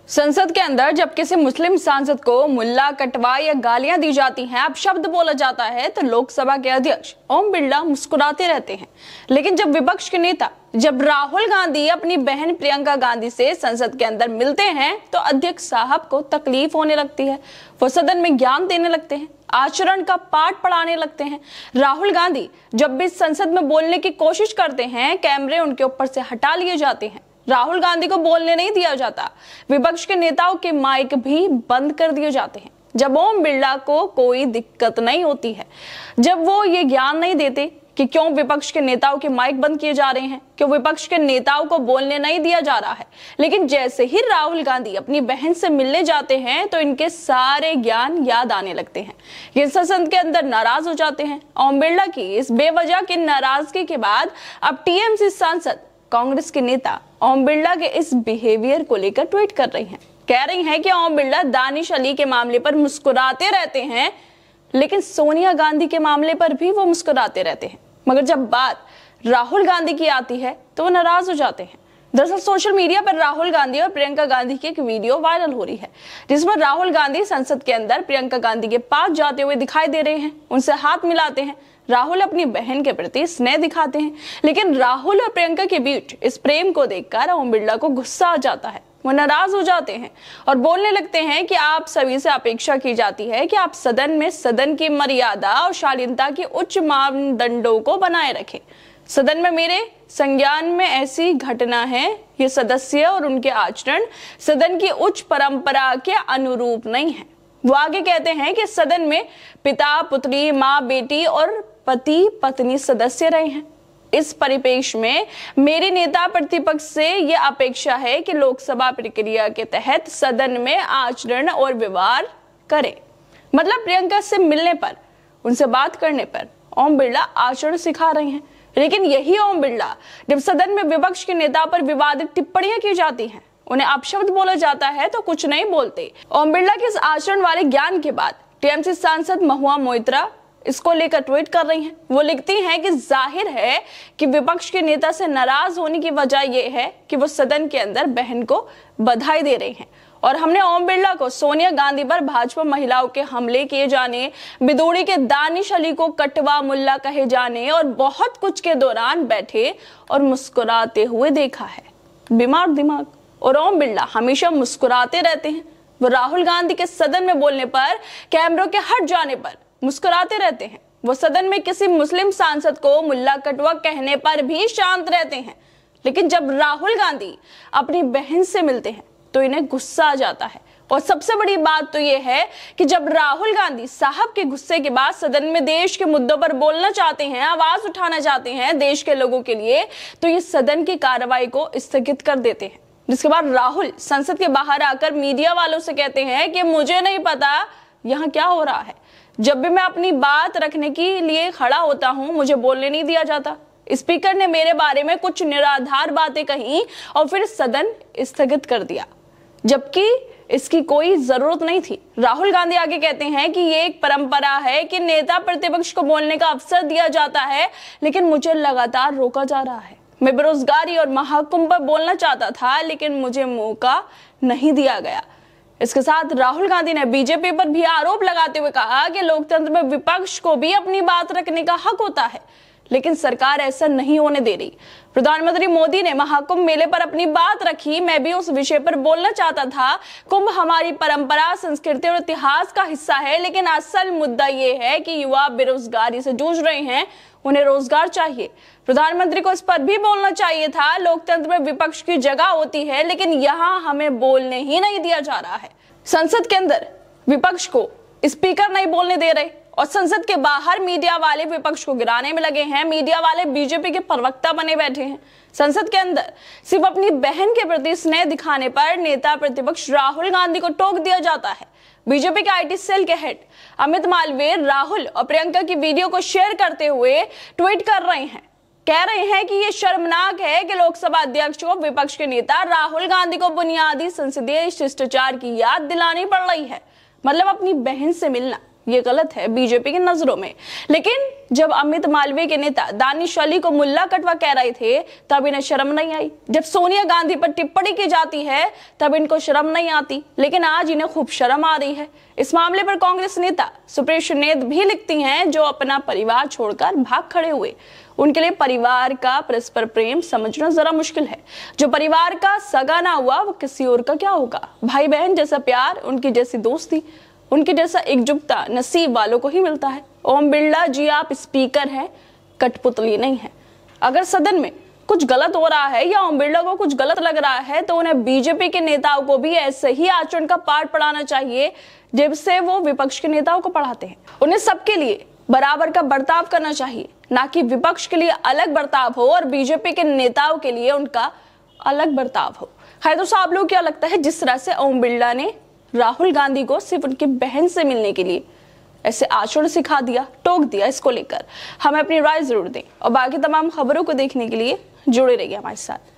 संसद के अंदर जब किसी मुस्लिम सांसद को मुल्ला, कटवा या गालियां दी जाती हैं, अपशब्द बोला जाता है, तो लोकसभा के अध्यक्ष ओम बिरला मुस्कुराते रहते हैं। लेकिन जब विपक्ष के नेता जब राहुल गांधी अपनी बहन प्रियंका गांधी से संसद के अंदर मिलते हैं, तो अध्यक्ष साहब को तकलीफ होने लगती है। वो सदन में ज्ञान देने लगते हैं, आचरण का पाठ पढ़ाने लगते हैं। राहुल गांधी जब भी संसद में बोलने की कोशिश करते हैं, कैमरे उनके ऊपर से हटा लिए जाते हैं। राहुल गांधी को बोलने नहीं दिया जाता। विपक्ष के नेताओं के माइक भी बंद कर दिए जाते हैं। जब ओम बिरला को कोई दिक्कत नहीं होती है, जब वो ये ज्ञान नहीं देते कि क्यों विपक्ष के नेताओं के माइक बंद किए जा रहे हैं, क्यों विपक्ष के नेताओं को बोलने नहीं दिया जा रहा है, लेकिन जैसे ही राहुल गांधी अपनी बहन से मिलने जाते हैं, तो इनके सारे ज्ञान याद आने लगते हैं। ये संसद के अंदर नाराज हो जाते हैं। ओम बिरला की इस बेवजह की नाराजगी के बाद अब टीएमसी सांसद कांग्रेस के नेता ओम बिरला के इस बिहेवियर को लेकर ट्वीट कर रही हैं। कह रही हैं कि ओम बिरला दानिश अली के मामले पर मुस्कुराते रहते हैं, लेकिन सोनिया गांधी के मामले पर भी वो मुस्कुराते रहते हैं। मगर जब बात राहुल गांधी की आती है, तो वो नाराज हो जाते हैं। दरअसल सोशल मीडिया पर राहुल गांधी और प्रियंका गांधी की एक वीडियो वायरल हो रही है, जिसमें राहुल गांधी संसद के अंदर प्रियंका गांधी के पास जाते हुए दिखाई दे रहे हैं, उनसे हाथ मिलाते हैं। राहुल अपनी बहन के प्रति स्नेह दिखाते हैं, लेकिन राहुल और प्रियंका के बीच इस प्रेम को देखकर ओम बिरला को गुस्सा आ जाता है। वो नाराज हो जाते हैं और बोलने लगते हैं कि आप सभी से अपेक्षा की जाती है कि आप सदन में सदन की मर्यादा और शालीनता की उच्च मानदंडों को बनाए रखें। सदन में मेरे संज्ञान में ऐसी घटना है, ये सदस्य और उनके आचरण सदन की उच्च परंपरा के अनुरूप नहीं है। वो आगे कहते हैं कि सदन में पिता, पुत्री, माँ, बेटी और पति, पत्नी सदस्य रहे हैं। इस परिपेक्ष में मेरी नेता प्रतिपक्ष से यह अपेक्षा है कि लोकसभा प्रक्रिया के तहत सदन में आचरण और व्यवहार करें। मतलब प्रियंका से मिलने पर, उनसे बात करने पर ओम बिरला आचरण सिखा रहे हैं। लेकिन यही ओम बिरला जब सदन में विपक्ष के नेता पर विवादित टिप्पणियां की जाती हैं, उन्हें अपशब्द बोला जाता है, तो कुछ नहीं बोलते। ओम बिरला के इस आचरण वाले ज्ञान के बाद टीएमसी सांसद महुआ मोइत्रा इसको लेकर ट्वीट कर रही हैं। वो लिखती हैं कि जाहिर है कि विपक्ष के नेता से नाराज होने की वजह यह है कि वो सदन के अंदर बहन को बधाई दे रही हैं, और हमने ओम बिरला को सोनिया गांधी पर भाजपा महिलाओं के हमले किए जाने, बिदोड़ी के दानिश अली को कटवा मुल्ला कहे जाने और बहुत कुछ के दौरान बैठे और मुस्कुराते हुए देखा है। बीमार दिमाग। और ओम बिरला हमेशा मुस्कुराते रहते हैं। वो राहुल गांधी के सदन में बोलने पर, कैमरों के हट जाने पर मुस्कुराते रहते हैं। वो सदन में किसी मुस्लिम सांसद को मुल्ला, कटवा कहने पर भी शांत रहते हैं। लेकिन जब राहुल गांधी अपनी बहन से मिलते हैं, तो इन्हें गुस्सा आ जाता है। और सबसे बड़ी बात तो यह है कि जब राहुल गांधी साहब के गुस्से के बाद सदन में देश के मुद्दों पर बोलना चाहते हैं, आवाज उठाना चाहते हैं देश के लोगों के लिए, तो ये सदन की कार्रवाई को स्थगित कर देते हैं। जिसके बाद राहुल संसद के बाहर आकर मीडिया वालों से कहते हैं कि मुझे नहीं पता यहाँ क्या हो रहा है। जब भी मैं अपनी बात रखने के लिए खड़ा होता हूँ, मुझे बोलने नहीं दिया जाता। स्पीकर ने मेरे बारे में कुछ निराधार बातें कही और फिर सदन स्थगित कर दिया, जबकि इसकी कोई जरूरत नहीं थी। राहुल गांधी आगे कहते हैं कि ये एक परंपरा है कि नेता प्रतिपक्ष को बोलने का अवसर दिया जाता है, लेकिन मुझे लगातार रोका जा रहा है। मैं बेरोजगारी और महाकुंभ पर बोलना चाहता था, लेकिन मुझे मौका नहीं दिया गया। इसके साथ राहुल गांधी ने बीजेपी पर भी आरोप लगाते हुए कहा कि लोकतंत्र में विपक्ष को भी अपनी बात रखने का हक होता है, लेकिन सरकार ऐसा नहीं होने दे रही। प्रधानमंत्री मोदी ने महाकुंभ मेले पर अपनी बात रखी। मैं भी उस विषय पर बोलना चाहता था। कुंभ हमारी परंपरा, संस्कृति और इतिहास का हिस्सा है, लेकिन असल मुद्दा यह है कि युवा बेरोजगारी से जूझ रहे हैं, उन्हें रोजगार चाहिए। प्रधानमंत्री को इस पर भी बोलना चाहिए था। लोकतंत्र में विपक्ष की जगह होती है, लेकिन यहाँ हमें बोलने ही नहीं दिया जा रहा है। संसद के अंदर विपक्ष को स्पीकर नहीं बोलने दे रहे, और संसद के बाहर मीडिया वाले विपक्ष को गिराने में लगे हैं। मीडिया वाले बीजेपी के प्रवक्ता बने बैठे हैं। संसद के अंदर सिर्फ अपनी बहन के प्रति स्नेह दिखाने पर नेता प्रतिपक्ष राहुल गांधी को टोक दिया जाता है। बीजेपी के आईटी सेल के हेड अमित मालवीय राहुल और प्रियंका की वीडियो को शेयर करते हुए ट्वीट कर रहे हैं। कह रहे हैं कि यह शर्मनाक है कि लोकसभा अध्यक्ष को विपक्ष के नेता राहुल गांधी को बुनियादी संसदीय शिष्टाचार की याद दिलानी पड़ रही है। मतलब अपनी बहन से मिलना ये गलत है बीजेपी की नजरों में। लेकिन जब अमित मालवीय के नेता दानिश अली को मुल्ला कटवा कह रहे थे तब इन्हें शर्म नहीं आई। जब सोनिया गांधी पर टिप्पणी की जाती है तब इनको शर्म नहीं आती, लेकिन आज इन्हें खूब शर्म आ रही है। इस मामले पर कांग्रेस नेता सुप्रीशा नेत भी लिखती हैं, जो अपना परिवार छोड़कर भाग खड़े हुए। उनके लिए परिवार का परस्पर प्रेम समझना जरा मुश्किल है। जो परिवार का सगा ना हुआ वो किसी और का क्या होगा। भाई बहन जैसा प्यार, उनकी जैसी दोस्ती, उनके जैसा एकजुटता नसीब वालों को ही मिलता है। ओम बिरला जी, आप स्पीकर हैं, कठपुतली नहीं है। अगर सदन में कुछ गलत हो रहा है या ओम बिरला को कुछ गलत लग रहा है तो उन्हें बीजेपी के नेताओं को भी ऐसे ही आचरण का पाठ पढ़ाना चाहिए जिससे वो विपक्ष के नेताओं को पढ़ाते हैं। उन्हें सबके लिए बराबर का बर्ताव करना चाहिए, ना कि विपक्ष के लिए अलग बर्ताव हो और बीजेपी के नेताओं के लिए उनका अलग बर्ताव हो। खैर दोस्तों, आप लोग क्या लगता है जिस तरह से ओम बिरला ने राहुल गांधी को सिर्फ उनकी बहन से मिलने के लिए ऐसे आचरण सिखा दिया, टोक दिया, इसको लेकर हमें अपनी राय जरूर दें और बाकी तमाम खबरों को देखने के लिए जुड़े रहिए हमारे साथ।